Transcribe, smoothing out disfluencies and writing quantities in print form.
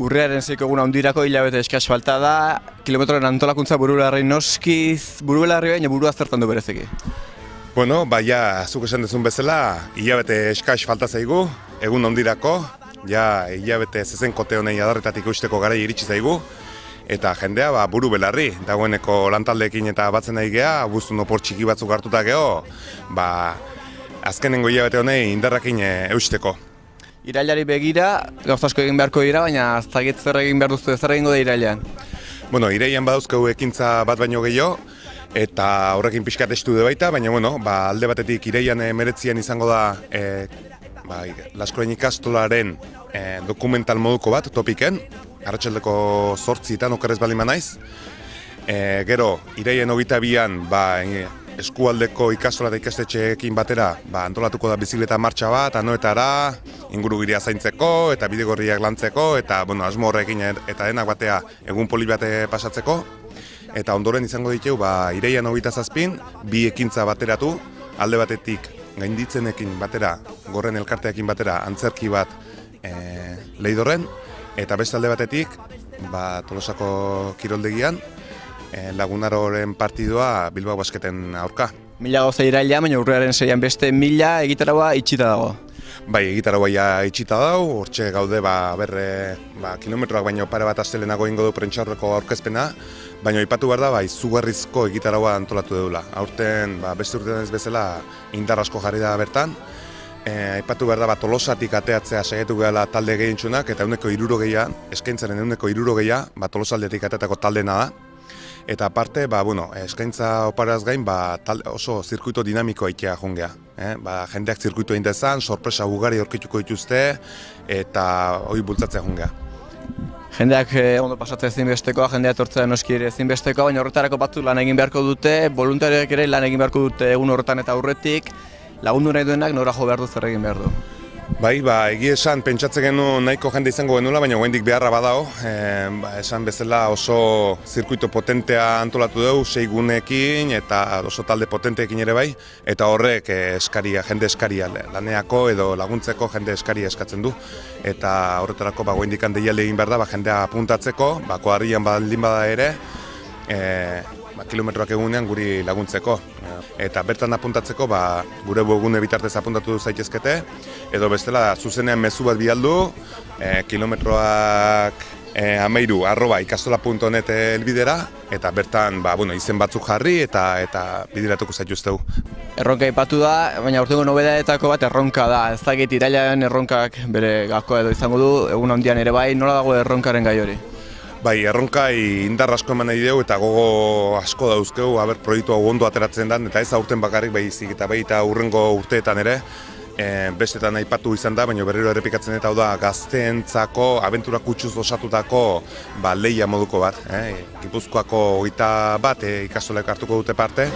Urriaren 6 eguna hundirako hilabete eskas falta da, kilometroen antolakuntza burubelarri noskiz, burubelarri baina burua zertan du bereziki? Bueno, baina, zuk esan duzun bezala, hilabete eskas falta zaigu, egun hundirako, ja hilabete zezenkote honei adarretatik usteko garai iritsi zaigu, eta jendea buru belarri, dagoeneko lantaldeekin eta batzen nahi geha, abuztun opor txiki batzuk hartuta geho, azkenengo hilabete honei indarrakin eusteko. Irailari begira, gauza asko egin beharko dira, baina ez dakit zer egin behar duzu, zer egingo da irailean? Bueno, irailean badauzkegu ekintza bat baino gehiago, eta horrekin pixkat estu de baita, baina bueno, alde batetik irailean 19 izango da Laskoen ikastolaren dokumental moduko bat, topiken, arratsaldeko 8:00 okerrez baldin banaiz. Gero, irailean 22an eskualdeko ikastola eta ikastetxeekin batera antolatuko da bizikleta martxa bat, anoetara, ingurugiria zaintzeko eta bidegorriak lantzeko, eta asmo horrekin eta denak batea egun poli bate pasatzeko. Eta ondoren izango ditugu, irailean 27 bi ekintza bateratu, alde batetik gainditzenekin batera, gorren elkarteekin batera, antzerki bat Leidorren, eta beste alde batetik, Tolosako kiroldegian, Lagunaroren partidua Bilbao Basketen aurka. 1000 gauza iraila, baina urriaren 6an beste 1000 egitaragoa itxita dago. Bai, egitaragoa itxita dago, hortxe gaude kilometroak baino pare bat astelenago ingo du prentxaurreko aurkezpena, baina aipatu behar da, izugarrizko egitaragoa antolatu dugula. Aurten, beste urtean ez bezala, indar asko jarri da bertan. Aipatu behar da, Tolosatik ateatzea saiatu gehala talde gehientsunak, eta eskaintzaren 60%, Tolosaldetik ateatako taldena da. Eta aparte, eskaintza oparaz gain, oso zirkuito dinamiko aitea jongea. Jendeak zirkuito egin dezan, sorpresa ugari aurkituko dituzte, eta hori bultzatzea jongea. Jendeak ondo pasatzea ezinbestekoa, jendea etortzea noski ere ezinbestekoa, baina horretarako batzu lan egin beharko dute, voluntariak ere lan egin beharko dute egun horretan eta aurretik, lagundu nahi duenak nora jo behar du, zer egin behar du. Egia esan pentsatzen genuen nahiko jende izango genuela, baina oraindik beharra badago. Esan bezala oso zirkuito potentea antolatu dugu, 6 guneekin eta oso talde potenteekin ere bai, eta horrek jende eskaria laneako edo laguntzeko jende eskaria eskatzen du. Eta horretarako oraindik deialdi egin behar da, jendea apuntatzeko, koadrilan baldin bada ere, kilometroak egunean guri laguntzeko. Eta bertan apuntatzeko, gure webgune bitartez apuntatu zaitezkete, edo bestela zuzenean mezu bat bialdu, kilometroak @ikastola.net helbidera, eta bertan izen batzuk jarri eta bideratuko zaituztegu. Erronka aipatu da, baina aurtengo nobedadeetako bat erronka da. Ez dakit irailaren erronkak bere gakoa edo izango du, egun handian ere bai, nola dago erronkaren gai hori? Erronkai indar asko eman nahi dugu eta gogo asko dauzkegu, proiektu hau ondo ateratzen den, eta ez aurten bakarrik baizik eta baita urrengo urteetan ere, bestetan aipatu izan da, baina berriro errepikatzen eta hau da gazteentzako, abentura kutsuz osatutako lehia moduko bat. Gipuzkoako 21 ikastolek hartuko dute parte.